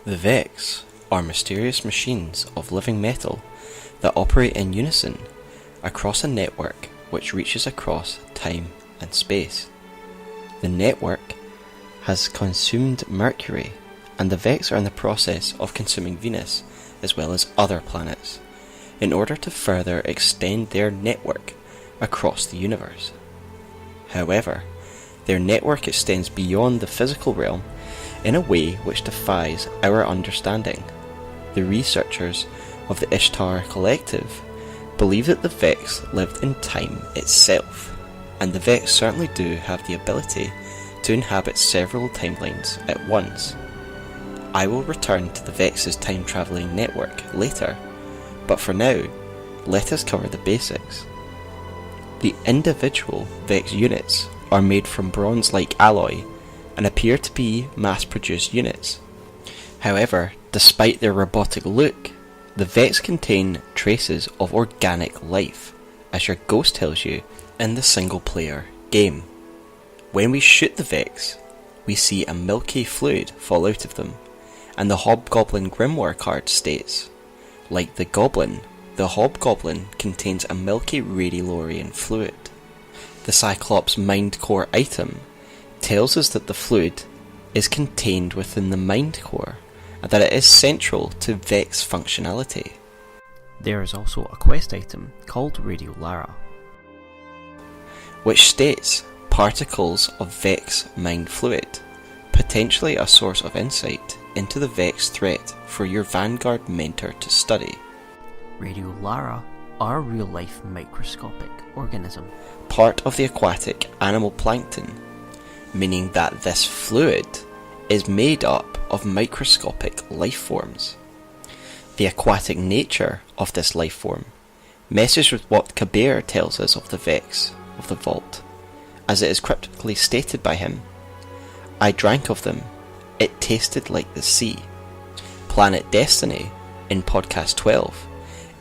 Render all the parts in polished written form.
The Vex are mysterious machines of living metal that operate in unison across a network which reaches across time and space. The network has consumed Mercury, and the Vex are in the process of consuming Venus as well as other planets, in order to further extend their network across the universe. However, their network extends beyond the physical realm in a way which defies our understanding. The researchers of the Ishtar Collective believe that the Vex lived in time itself, and the Vex certainly do have the ability to inhabit several timelines at once. I will return to the Vex's time-travelling network later, but for now, let us cover the basics. The individual Vex units are made from bronze-like alloy and appear to be mass-produced units. However, despite their robotic look, the Vex contain traces of organic life, as your ghost tells you in the single-player game. When we shoot the Vex, we see a milky fluid fall out of them, and the Hobgoblin Grimoire card states, like the Goblin, the Hobgoblin contains a milky radiolarian fluid. The Cyclops Mind Core item tells us that the fluid is contained within the Mind Core, and that it is central to Vex functionality. There is also a quest item called Radio Lara, which states particles of Vex mind fluid, potentially a source of insight into the Vex threat for your Vanguard mentor to study. Radio Lara are a real-life microscopic organism, part of the aquatic animal plankton, meaning that this fluid is made up of microscopic life forms. The aquatic nature of this life form messes with what Kabir tells us of the Vex of the Vault, as it is cryptically stated by him, "I drank of them, it tasted like the sea." Planet Destiny, in podcast 12,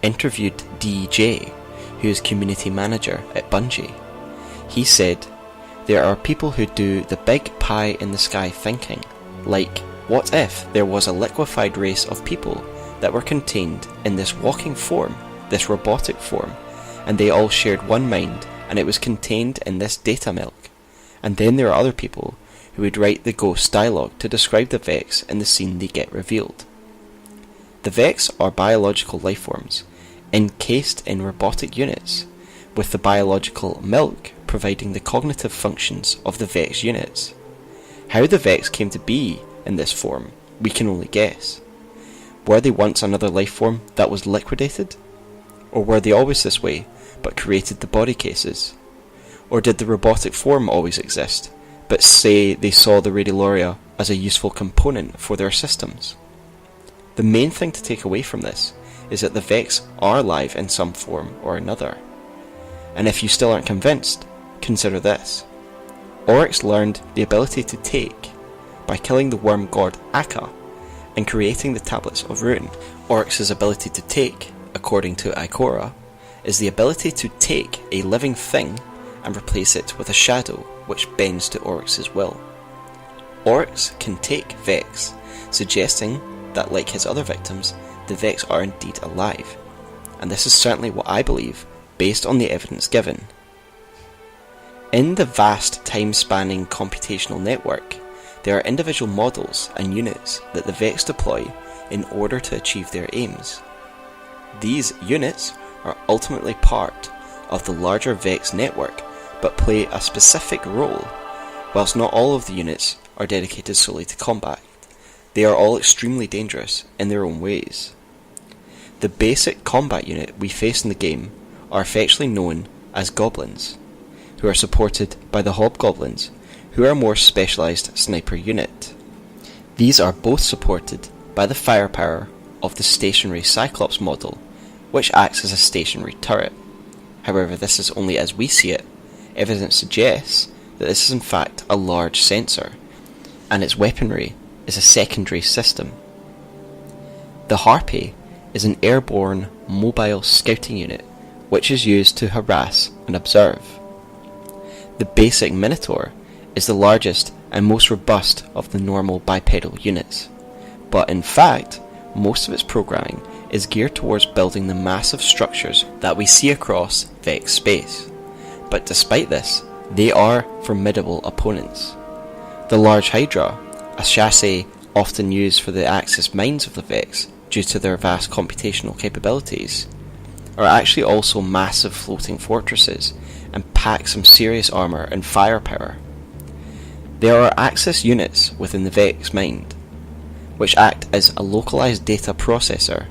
interviewed DJ, who is community manager at Bungie. He said, "There are people who do the big pie in the sky thinking, like, what if there was a liquefied race of people that were contained in this walking form, this robotic form, and they all shared one mind, and it was contained in this data milk. And then there are other people who would write the ghost dialogue to describe the Vex in the scene they get revealed." The Vex are biological lifeforms, encased in robotic units, with the biological milk providing the cognitive functions of the Vex units. How the Vex came to be in this form, we can only guess. Were they once another lifeform that was liquidated? Or were they always this way, but created the body cases? Or did the robotic form always exist, but say they saw the Radiolaria as a useful component for their systems? The main thing to take away from this is that the Vex are alive in some form or another. And if you still aren't convinced, consider this. Oryx learned the ability to take by killing the worm god Akka and creating the Tablets of Ruin. Oryx's ability to take, according to Ikora, is the ability to take a living thing and replace it with a shadow which bends to Oryx's will. Oryx can take Vex, suggesting that, like his other victims, the Vex are indeed alive, and this is certainly what I believe based on the evidence given. In the vast time-spanning computational network, there are individual models and units that the Vex deploy in order to achieve their aims. These units are ultimately part of the larger Vex network, but play a specific role. Whilst not all of the units are dedicated solely to combat, they are all extremely dangerous in their own ways. The basic combat unit we face in the game are affectionately known as Goblins, who are supported by the Hobgoblins, who are a more specialised sniper unit. These are both supported by the firepower of the stationary Cyclops model, which acts as a stationary turret. However, this is only as we see it. Evidence suggests that this is in fact a large sensor, and its weaponry is a secondary system. The Harpy is an airborne mobile scouting unit which is used to harass and observe. The basic Minotaur is the largest and most robust of the normal bipedal units, but in fact, most of its programming is geared towards building the massive structures that we see across Vex space. But despite this, they are formidable opponents. The Large Hydra, a chassis often used for the Axis mines of the Vex due to their vast computational capabilities, are actually also massive floating fortresses and pack some serious armour and firepower. There are Axis units within the Vex mind, which act as a localized data processor.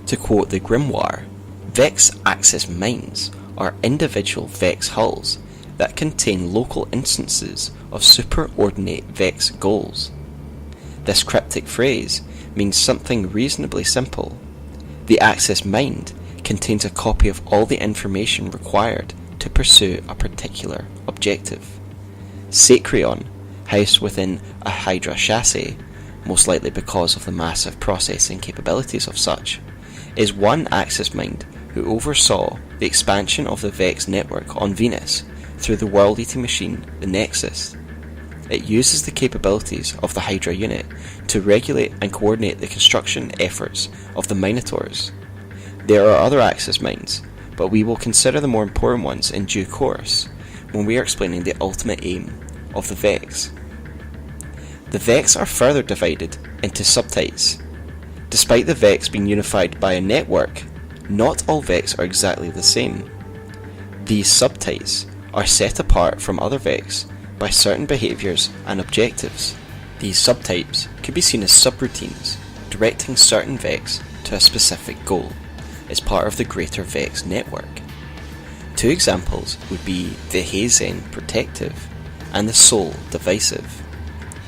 To quote the Grimoire, Vex Axis mines are individual Vex hulls that contain local instances of superordinate Vex goals. This cryptic phrase means something reasonably simple. The Axis mind contains a copy of all the information required to pursue a particular objective. Sacrion, housed within a Hydra chassis, most likely because of the massive processing capabilities of such, is one Axis mind who oversaw the expansion of the Vex network on Venus through the world-eating machine, the Nexus. It uses the capabilities of the Hydra unit to regulate and coordinate the construction efforts of the Minotaurs. There are other Axis minds, but we will consider the more important ones in due course when we are explaining the ultimate aim of the Vex. The Vex are further divided into subtypes. Despite the Vex being unified by a network, not all Vex are exactly the same. These subtypes are set apart from other Vex by certain behaviours and objectives. These subtypes could be seen as subroutines, directing certain Vex to a specific goal as part of the greater Vex network. Two examples would be the Hazen Protective and the Soul Divisive.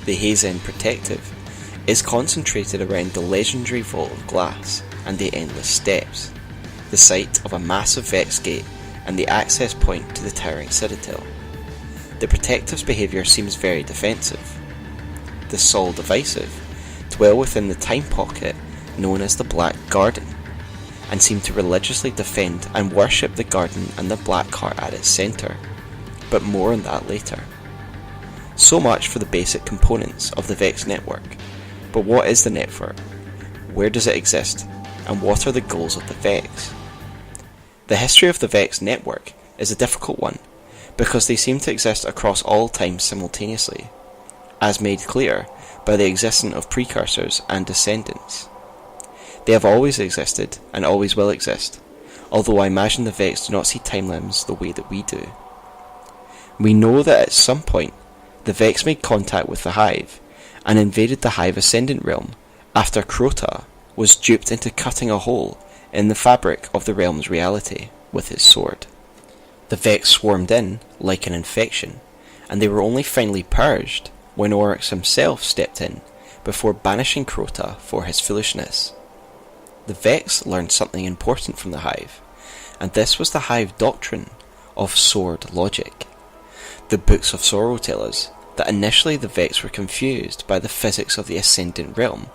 The Hazen Protective is concentrated around the legendary Vault of Glass and the Endless Steps, the site of a massive Vex gate and the access point to the towering citadel. The Protective's behaviour seems very defensive. The Soul Divisive dwell within the time pocket known as the Black Garden, and seem to religiously defend and worship the garden and the black heart at its centre, but more on that later. So much for the basic components of the Vex network, but what is the network? Where does it exist? And what are the goals of the Vex? The history of the Vex network is a difficult one, because they seem to exist across all time simultaneously, as made clear by the existence of precursors and descendants. They have always existed and always will exist, although I imagine the Vex do not see timelines the way that we do. We know that at some point the Vex made contact with the Hive and invaded the Hive Ascendant realm after Crota was duped into cutting a hole in the fabric of the realm's reality with his sword. The Vex swarmed in like an infection, and they were only finally purged when Oryx himself stepped in before banishing Crota for his foolishness. The Vex learned something important from the Hive, and this was the Hive doctrine of sword logic. The Books of Sorrow tell us that initially the Vex were confused by the physics of the Ascendant realm,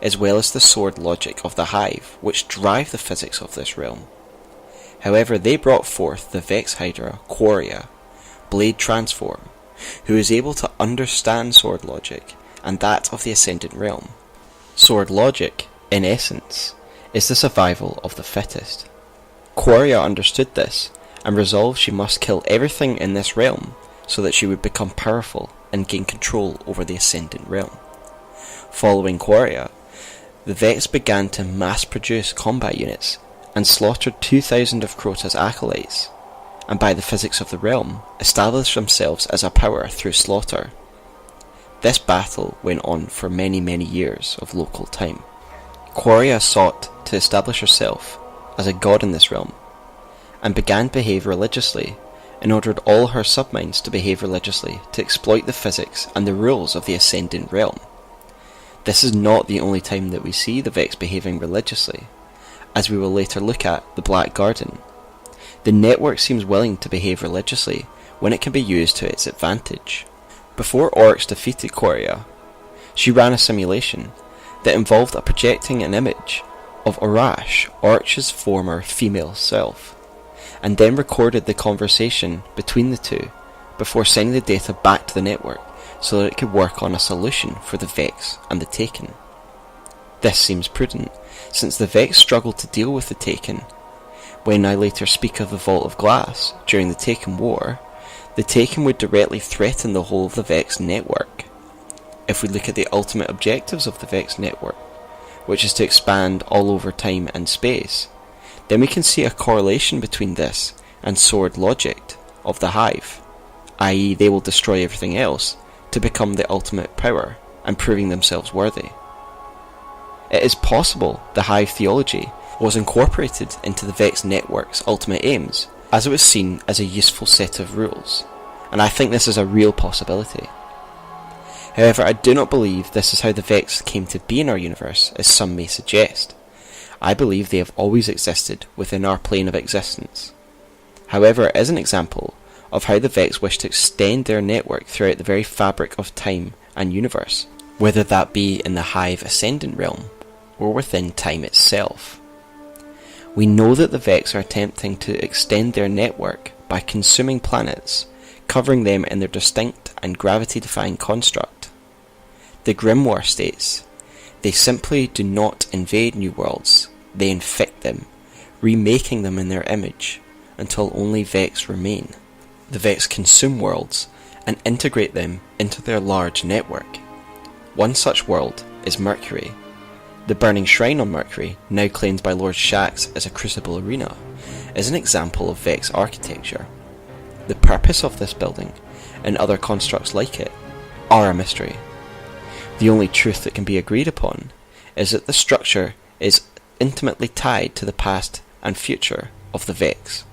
as well as the sword logic of the Hive, which drive the physics of this realm. However, they brought forth the Vex Hydra, Quaria, Blade Transform, who is able to understand sword logic and that of the Ascendant realm. Sword logic, in essence, is the survival of the fittest. Quaria understood this and resolved she must kill everything in this realm so that she would become powerful and gain control over the Ascendant realm. Following Quaria, the Vex began to mass-produce combat units and slaughtered 2,000 of Crota's acolytes, and by the physics of the realm, established themselves as a power through slaughter. This battle went on for many years of local time. Quaria sought to establish herself as a god in this realm, and began to behave religiously, and ordered all her subminds to behave religiously to exploit the physics and the rules of the Ascendant realm. This is not the only time that we see the Vex behaving religiously, as we will later look at the Black Garden. The network seems willing to behave religiously when it can be used to its advantage. Before Oryx defeated Quaria, she ran a simulation that involved projecting an image of Arash, Oryx's former female self, and then recorded the conversation between the two before sending the data back to the network so that it could work on a solution for the Vex and the Taken. This seems prudent, since the Vex struggled to deal with the Taken. When I later speak of the Vault of Glass during the Taken War, the Taken would directly threaten the whole of the Vex network. If we look at the ultimate objectives of the Vex network, which is to expand all over time and space, then we can see a correlation between this and sword logic of the Hive, i.e. they will destroy everything else to become the ultimate power and proving themselves worthy. It is possible the Hive theology was incorporated into the Vex network's ultimate aims, as it was seen as a useful set of rules, and I think this is a real possibility. However, I do not believe this is how the Vex came to be in our universe, as some may suggest. I believe they have always existed within our plane of existence. However, it is an example of how the Vex wish to extend their network throughout the very fabric of time and universe, whether that be in the Hive Ascendant realm, or within time itself. We know that the Vex are attempting to extend their network by consuming planets, covering them in their distinct and gravity-defying construct. The Grimoire states, "They simply do not invade new worlds, they infect them, remaking them in their image, until only Vex remain. The Vex consume worlds and integrate them into their large network. One such world is Mercury. The burning shrine on Mercury, now claimed by Lord Shaxx as a crucible arena, is an example of Vex architecture. The purpose of this building, and other constructs like it, are a mystery. The only truth that can be agreed upon is that the structure is intimately tied to the past and future of the Vex.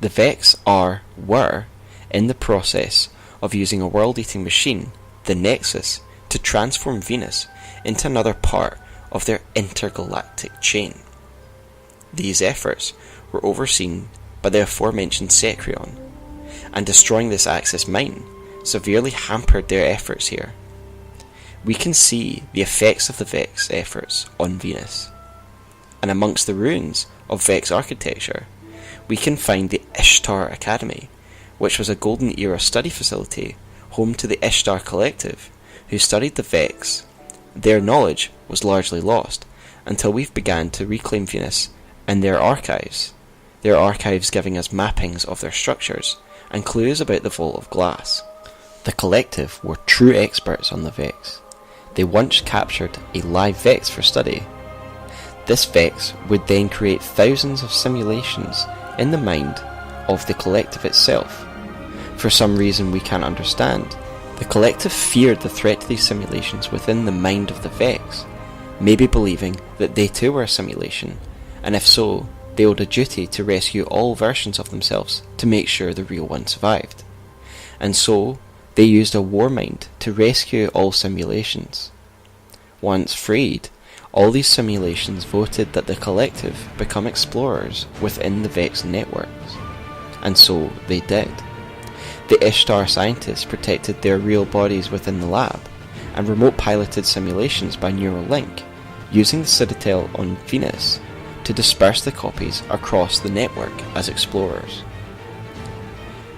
The Vex were in the process of using a world-eating machine, the Nexus, to transform Venus into another part of their intergalactic chain. These efforts were overseen by the aforementioned Sekrion, and destroying this Axis mine severely hampered their efforts here. We can see the effects of the Vex efforts on Venus, and amongst the ruins of Vex architecture, we can find the Ishtar Academy, which was a Golden Era study facility home to the Ishtar Collective, who studied the Vex. Their knowledge was largely lost until we've began to reclaim Venus and their archives giving us mappings of their structures and clues about the Vault of Glass. The Collective were true experts on the Vex. They once captured a live Vex for study. This Vex would then create thousands of simulations in the mind of the Collective itself. For some reason we can't understand, the Collective feared the threat to these simulations within the mind of the Vex, maybe believing that they too were a simulation, and if so, they owed a duty to rescue all versions of themselves to make sure the real one survived. And so, they used a war mind to rescue all simulations. Once freed, all these simulations voted that the Collective become explorers within the Vex networks, and so they did. The Ishtar scientists protected their real bodies within the lab, and remote piloted simulations by Neuralink, using the Citadel on Venus to disperse the copies across the network as explorers.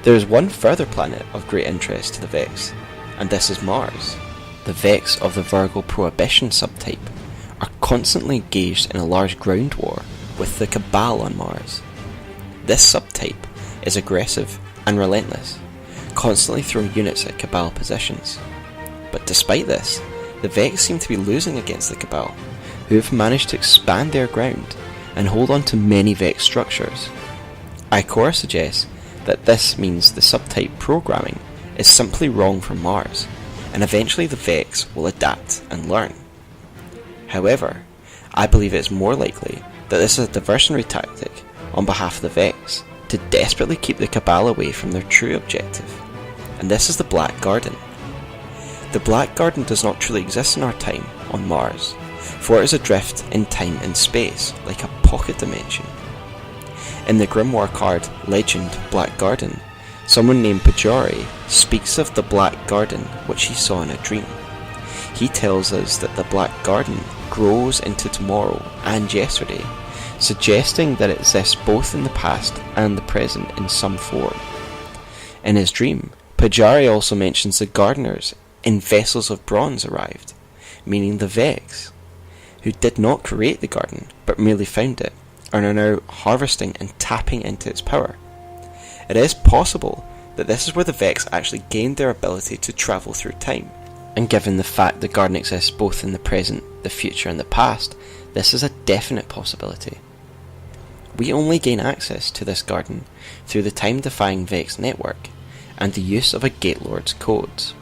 There is one further planet of great interest to the Vex, and this is Mars. The Vex of the Virgo Prohibition subtype are constantly engaged in a large ground war with the Cabal on Mars. This subtype is aggressive and relentless, constantly throwing units at Cabal positions. But despite this, the Vex seem to be losing against the Cabal, who have managed to expand their ground and hold on to many Vex structures. Ikora suggests that this means the subtype programming is simply wrong for Mars, and eventually the Vex will adapt and learn. However, I believe it is more likely that this is a diversionary tactic on behalf of the Vex to desperately keep the Cabal away from their true objective, and this is the Black Garden. The Black Garden does not truly exist in our time on Mars, for it is adrift in time and space, like a pocket dimension. In the Grimoire card legend Black Garden, someone named Pajari speaks of the Black Garden which he saw in a dream. He tells us that the Black Garden grows into tomorrow and yesterday, suggesting that it exists both in the past and the present in some form. In his dream, Pajari also mentions the gardeners in vessels of bronze arrived, meaning the Vex. who did not create the garden, but merely found it, and are now harvesting and tapping into its power. It is possible that this is where the Vex actually gained their ability to travel through time, and given the fact the garden exists both in the present, the future and the past, this is a definite possibility. We only gain access to this garden through the time-defying Vex network and the use of a Gatelord's codes.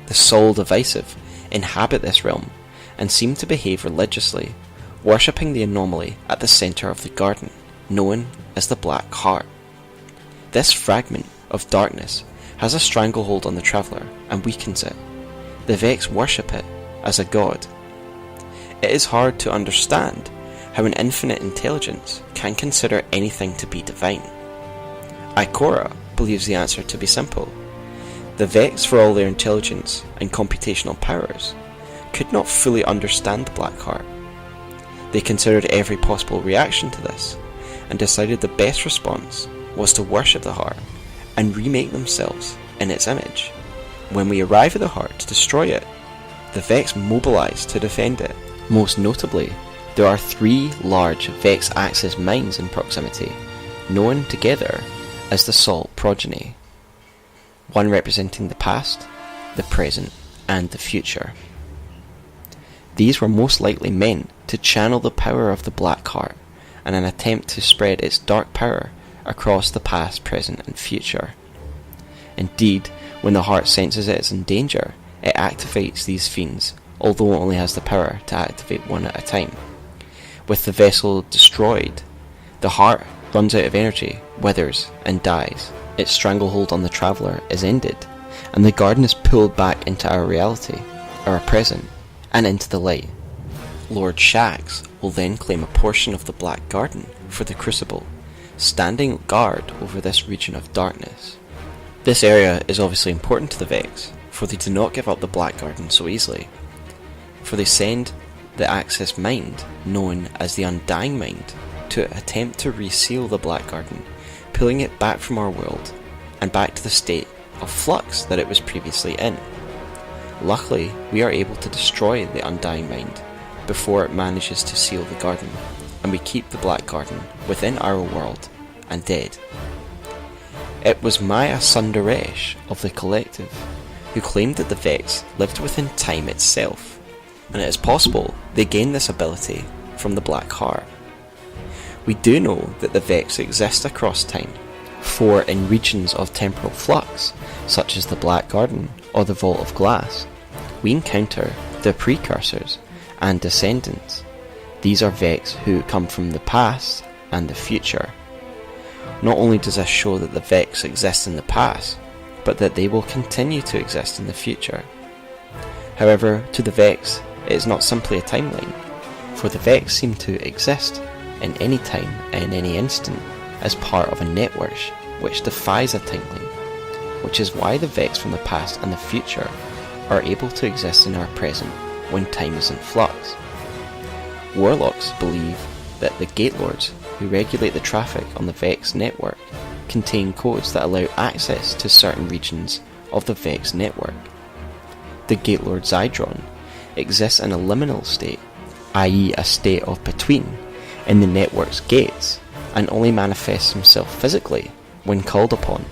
The Soul Divisive inhabit this realm and seem to behave religiously, worshipping the anomaly at the centre of the garden, known as the Black Heart. This fragment of darkness has a stranglehold on the traveller and weakens it. The Vex worship it as a god. It is hard to understand how an infinite intelligence can consider anything to be divine. Ikora believes the answer to be simple. The Vex, for all their intelligence and computational powers, could not fully understand the Black Heart. They considered every possible reaction to this, and decided the best response was to worship the heart and remake themselves in its image. When we arrive at the heart to destroy it, the Vex mobilize to defend it. Most notably, there are 3 large Vex Axis mines in proximity, known together as the Salt Progeny, one representing the past, the present, and the future. These were most likely meant to channel the power of the Black Heart in an attempt to spread its dark power across the past, present, and future. Indeed, when the heart senses it is in danger, it activates these fiends, although it only has the power to activate one at a time. With the vessel destroyed, the heart runs out of energy, withers, and dies. Its stranglehold on the traveller is ended, and the garden is pulled back into our reality, our present, and into the light. Lord Shax will then claim a portion of the Black Garden for the Crucible, standing guard over this region of darkness. This area is obviously important to the Vex, for they do not give up the Black Garden so easily, for they send the Axis Mind, known as the Undying Mind, to attempt to reseal the Black Garden, pulling it back from our world, and back to the state of flux that it was previously in. Luckily, we are able to destroy the Undying Mind before it manages to seal the garden, and we keep the Black Garden within our world, and dead. It was Maya Sundaresh of the Collective who claimed that the Vex lived within time itself, and it is possible they gained this ability from the Black Heart. We do know that the Vex exist across time, for in regions of temporal flux, such as the Black Garden or the Vault of Glass, we encounter their precursors and descendants. These are Vex who come from the past and the future. Not only does this show that the Vex exist in the past, but that they will continue to exist in the future. However, to the Vex, it is not simply a timeline, for the Vex seem to exist in any time and in any instant as part of a network which defies a timeline, which is why the Vex from the past and the future are able to exist in our present when time is in flux. Warlocks believe that the Gatelords, who regulate the traffic on the Vex network, contain codes that allow access to certain regions of the Vex network. The Gatelord Zydron exists in a liminal state, i.e. a state of between, in the network's gates, and only manifests himself physically when called upon.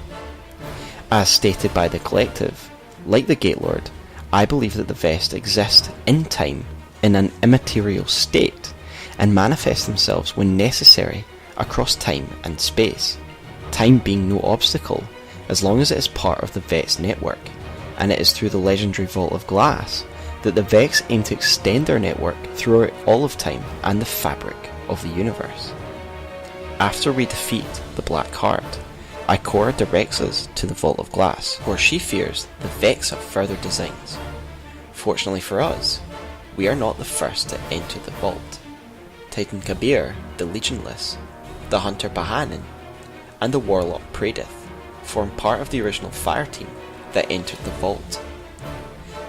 As stated by the Collective, like the Gatelord, I believe that the Vest exist in time in an immaterial state and manifest themselves when necessary across time and space, time being no obstacle as long as it is part of the Vex network, and it is through the legendary Vault of Glass that the Vex aim to extend their network throughout all of time and the fabric of the universe. After we defeat the Black Heart, Ikora directs us to the Vault of Glass, where she fears the Vex have further designs. Fortunately for us, we are not the first to enter the vault. Titan Kabir, the Legionless, the Hunter Bahanin, and the Warlock Pradith form part of the original fire team that entered the vault.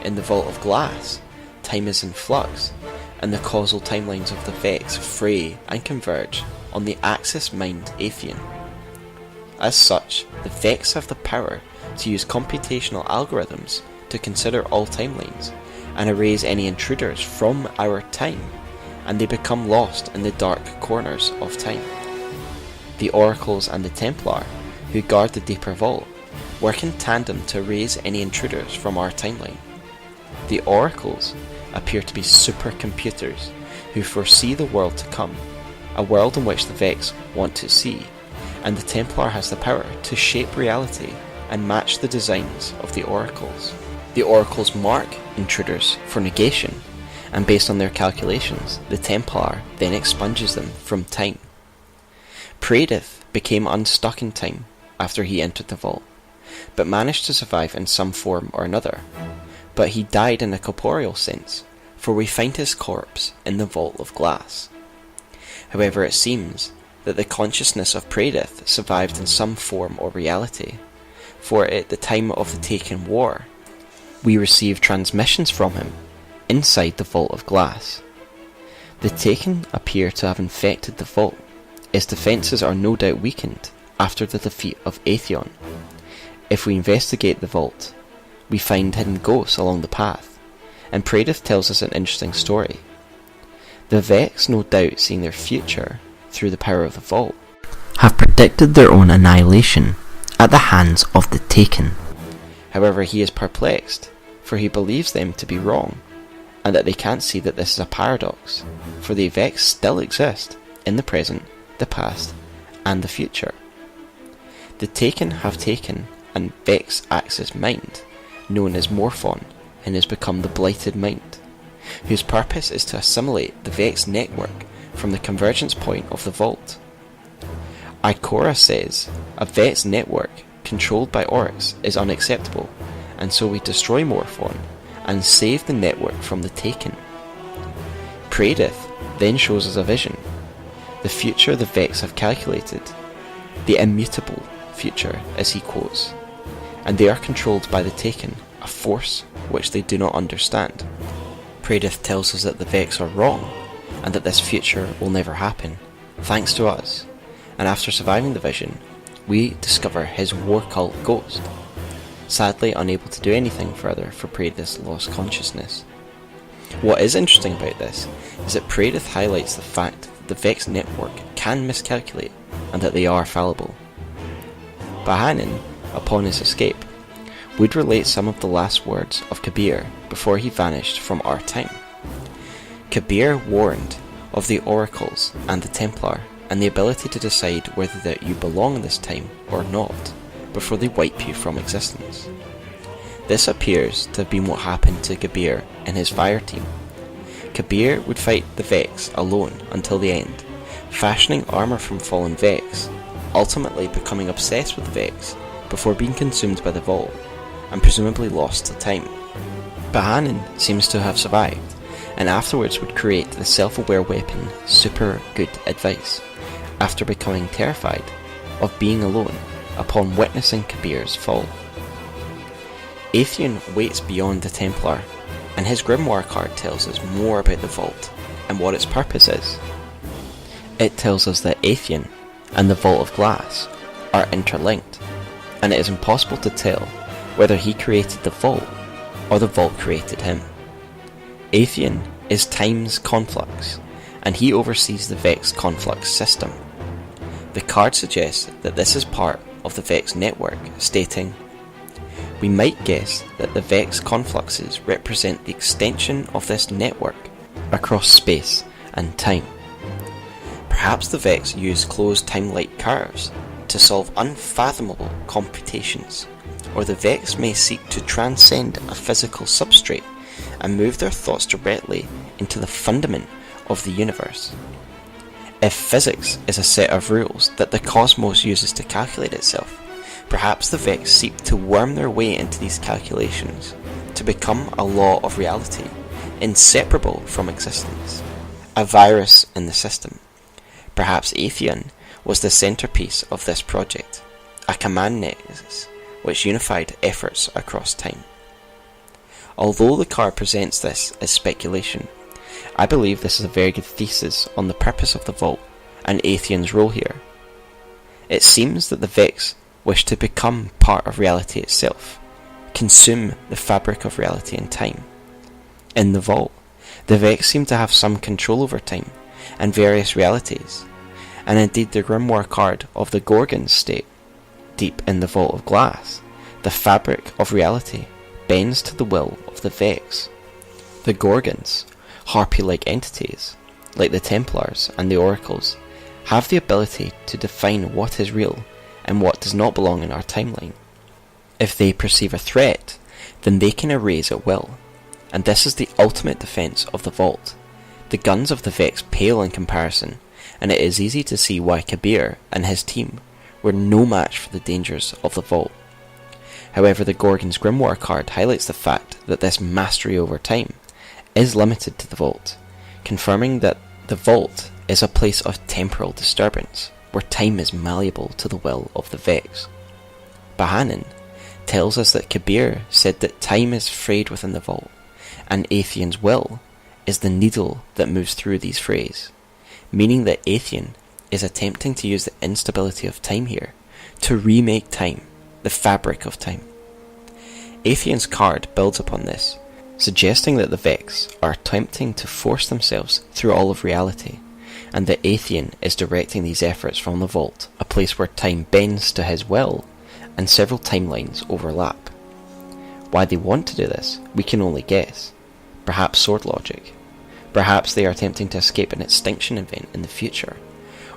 In the Vault of Glass, time is in flux, and the causal timelines of the Vex fray and converge on the Axis Mind Atheon. As such, the Vex have the power to use computational algorithms to consider all timelines and erase any intruders from our time and they become lost in the dark corners of time. The oracles and the templar, who guard the deeper vault, work in tandem to erase any intruders from our timeline. The oracles appear to be supercomputers who foresee the world to come, a world in which the Vex want to see, and the Templar has the power to shape reality and match the designs of the oracles. The oracles mark intruders for negation, and based on their calculations, the Templar then expunges them from time. Praedith became unstuck in time after he entered the vault, but managed to survive in some form or another. But he died in a corporeal sense, for we find his corpse in the vault of glass. However, it seems that the consciousness of Praedith survived in some form or reality, for at the time of the Taken War, we received transmissions from him inside the vault of glass. The Taken appear to have infected the vault. Its defences are no doubt weakened after the defeat of Atheon. If we investigate the vault, we find hidden ghosts along the path, and Praedith tells us an interesting story. The Vex, no doubt seeing their future through the power of the vault, have predicted their own annihilation at the hands of the Taken. However, he is perplexed, for he believes them to be wrong, and that they can't see that this is a paradox, for the Vex still exist in the present, the past, and the future. The Taken have taken and Vex Axis mind, known as Morphon, and has become the Blighted Mind, whose purpose is to assimilate the Vex network from the convergence point of the vault. Ikora says, a Vex network controlled by orcs is unacceptable, and so we destroy Morphon and save the network from the Taken. Praedith then shows us a vision, the future the Vex have calculated, the immutable future as he quotes, and they are controlled by the Taken, a force which they do not understand. Praedith tells us that the Vex are wrong, and that this future will never happen, thanks to us, and after surviving the vision, we discover his war cult ghost, sadly unable to do anything further for Praedith's lost consciousness. What is interesting about this is that Praedith highlights the fact that the Vex network can miscalculate, and that they are fallible. Bahanin, upon his escape, would relate some of the last words of Kabir before he vanished from our time. Kabir warned of the oracles and the Templar, and the ability to decide whether that you belong in this time or not, before they wipe you from existence. This appears to have been what happened to Kabir and his fire team. Kabir would fight the Vex alone until the end, fashioning armour from fallen Vex, ultimately becoming obsessed with the Vex before being consumed by the vault, and presumably lost to time. Bahanin seems to have survived, and afterwards would create the self-aware weapon Super Good Advice, after becoming terrified of being alone upon witnessing Kabir's fall. Atheon waits beyond the Templar, and his grimoire card tells us more about the vault and what its purpose is. It tells us that Atheon and the Vault of Glass are interlinked, and it is impossible to tell whether he created the vault or the vault created him. Atheon is time's conflux, and he oversees the Vex conflux system. The card suggests that this is part of the Vex network, stating, "We might guess that the Vex confluxes represent the extension of this network across space and time. Perhaps the Vex use closed time-like curves to solve unfathomable computations, or the Vex may seek to transcend a physical substrate and move their thoughts directly into the fundament of the universe. If physics is a set of rules that the cosmos uses to calculate itself, perhaps the Vex seek to worm their way into these calculations to become a law of reality, inseparable from existence, a virus in the system. Perhaps Atheon was the centerpiece of this project, a command nexus which unified efforts across time." Although the card presents this as speculation, I believe this is a very good thesis on the purpose of the vault and Atheon's role here. It seems that the Vex wish to become part of reality itself, consume the fabric of reality and time. In the vault, The Vex seem to have some control over time and various realities, and indeed the grimoire card of the Gorgons state, deep in the vault of glass, the fabric of reality bends to the will of the Vex. The Gorgons, harpy-like entities, like the Templars and the Oracles, have the ability to define what is real and what does not belong in our timeline. If they perceive a threat, then they can erase at will, and this is the ultimate defence of the vault. The guns of the Vex pale in comparison, and it is easy to see why Kabir and his team were no match for the dangers of the vault. However, the Gorgon's Grimoire card highlights the fact that this mastery over time is limited to the vault, confirming that the vault is a place of temporal disturbance, where time is malleable to the will of the Vex. Bahanin tells us that Kabir said that time is frayed within the vault, and Athion's will is the needle that moves through these frays, meaning that Atheon is attempting to use the instability of time here to remake time, the fabric of time. Athion's card builds upon this, suggesting that the Vex are attempting to force themselves through all of reality, and that Atheon is directing these efforts from the vault, a place where time bends to his will and several timelines overlap. Why they want to do this, we can only guess. Perhaps sword logic. Perhaps they are attempting to escape an extinction event in the future.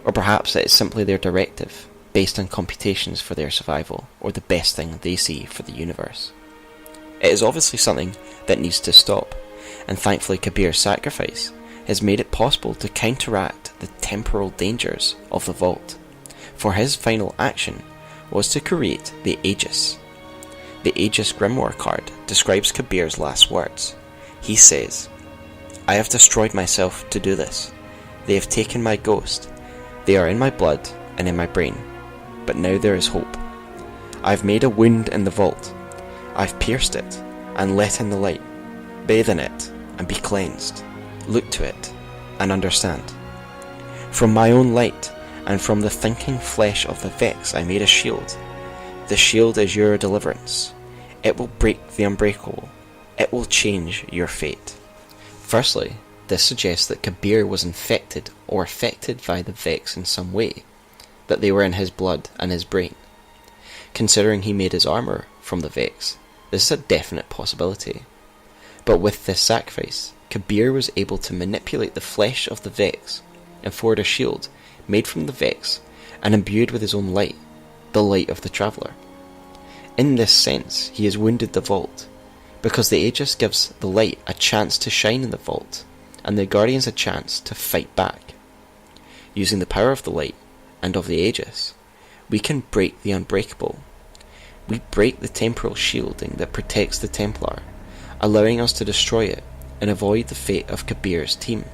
Or perhaps it is simply their directive, based on computations for their survival, or the best thing they see for the universe. It is obviously something that needs to stop, and thankfully Kabir's sacrifice has made it possible to counteract the temporal dangers of the vault, for his final action was to create the aegis. The aegis grimoire card describes Kabir's last words. He says, "I have destroyed myself to do this. They have taken my ghost. They are in my blood and in my brain. But now there is hope. I've made a wound in the vault. I've pierced it and let in the light. Bathe in it and be cleansed. Look to it and understand. From my own light and from the thinking flesh of the Vex I made a shield. The shield is your deliverance. It will break the unbreakable. It will change your fate." Firstly, this suggests that Kabir was infected or affected by the Vex in some way, that they were in his blood and his brain. Considering he made his armour from the Vex, this is a definite possibility. But with this sacrifice, Kabir was able to manipulate the flesh of the Vex and forge a shield made from the Vex and imbued with his own light, the light of the Traveller. In this sense, he has wounded the vault, because the Aegis gives the light a chance to shine in the vault, and the Guardians a chance to fight back. Using the power of the light and of the Aegis, we can break the unbreakable. We break the temporal shielding that protects the Templar, allowing us to destroy it and avoid the fate of Kabir's team.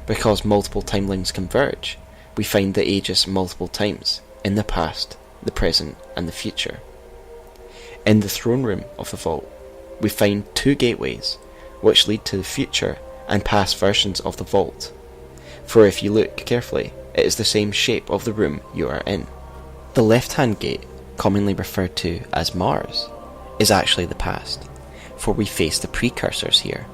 Because multiple timelines converge, we find the Aegis multiple times, in the past, the present, and the future. In the throne room of the vault, we find two gateways, which lead to the future and past versions of the vault. For if you look carefully, it is the same shape of the room you are in. The left-hand gate, commonly referred to as Mars, is actually the past, for we face the precursors here,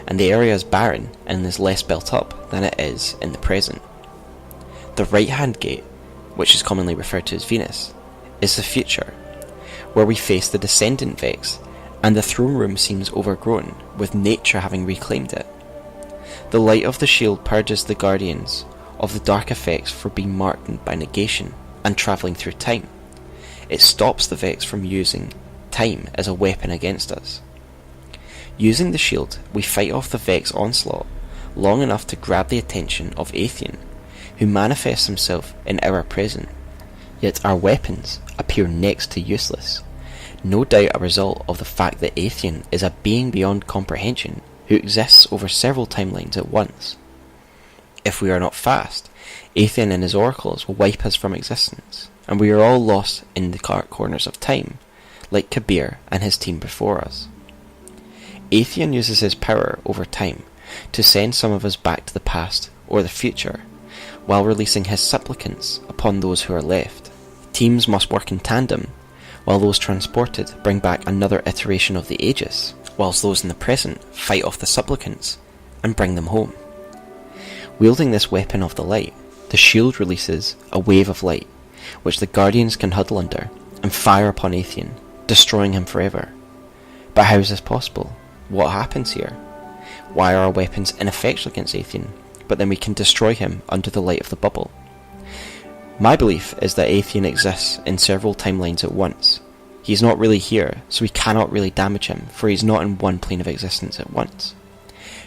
and the area is barren and is less built up than it is in the present. The right-hand gate, which is commonly referred to as Venus, is the future, where we face the descendant Vex, and the throne room seems overgrown, with nature having reclaimed it. The light of the shield purges the Guardians of the dark effects for being marked by negation and travelling through time. It stops the Vex from using time as a weapon against us. Using the shield, we fight off the Vex onslaught long enough to grab the attention of Atheon, who manifests himself in our present. Yet our weapons appear next to useless, no doubt a result of the fact that Atheon is a being beyond comprehension who exists over several timelines at once. If we are not fast, Atheon and his oracles will wipe us from existence, and we are all lost in the dark corners of time, like Kabir and his team before us. Atheon uses his power over time to send some of us back to the past or the future, while releasing his supplicants upon those who are left. Teams must work in tandem, while those transported bring back another iteration of the Aegis, whilst those in the present fight off the supplicants and bring them home. Wielding this weapon of the light, the shield releases a wave of light, which the Guardians can huddle under and fire upon Atheon, destroying him forever. But how is this possible? What happens here? Why are our weapons ineffectual against Atheon, but then we can destroy him under the light of the bubble? My belief is that Atheon exists in several timelines at once. He's not really here, so we cannot really damage him, for he's not in one plane of existence at once.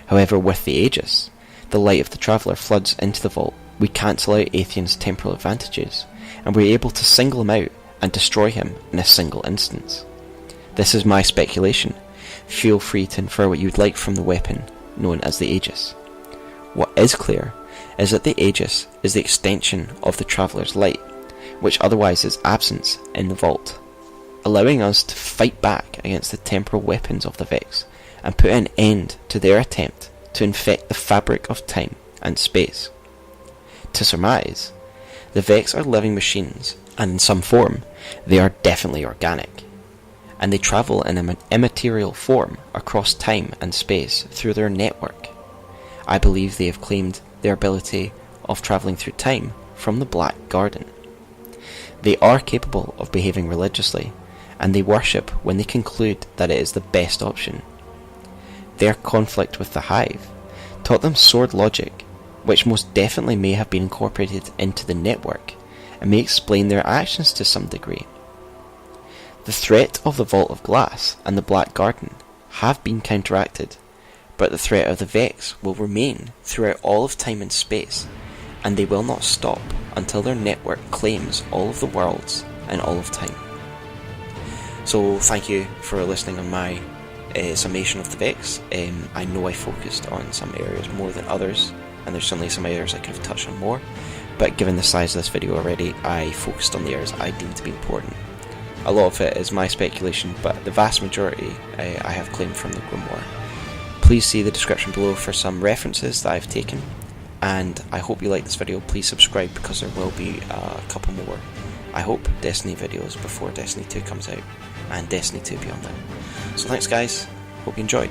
However, with the aegis, the light of the Traveller floods into the vault. We cancel out Atheon's temporal advantages, and we're able to single him out and destroy him in a single instance. This is my speculation. Feel free to infer what you'd like from the weapon known as the aegis. What is clear is that the aegis is the extension of the Traveller's light, which otherwise is absent in the vault, allowing us to fight back against the temporal weapons of the Vex and put an end to their attempt to infect the fabric of time and space. To surmise, the Vex are living machines, and in some form, they are definitely organic, and they travel in an immaterial form across time and space through their network. I believe they have claimed their ability of travelling through time from the Black Garden. They are capable of behaving religiously, and they worship when they conclude that it is the best option. Their conflict with the Hive taught them sword logic, which most definitely may have been incorporated into the network, and may explain their actions to some degree. The threat of the Vault of Glass and the Black Garden have been counteracted, but the threat of the Vex will remain throughout all of time and space, and they will not stop until their network claims all of the worlds and all of time. So thank you for listening on my summation of the Vex. I know I focused on some areas more than others, and there's certainly some areas I could have touched on more, but given the size of this video already, I focused on the areas I deemed to be important. A lot of it is my speculation, but the vast majority I have claimed from the Grimoire. Please see the description below for some references that I've taken, and I hope you like this video. Please subscribe because there will be a couple more, I hope, Destiny videos before Destiny 2 comes out, and Destiny 2 beyond that. So thanks guys, hope you enjoyed.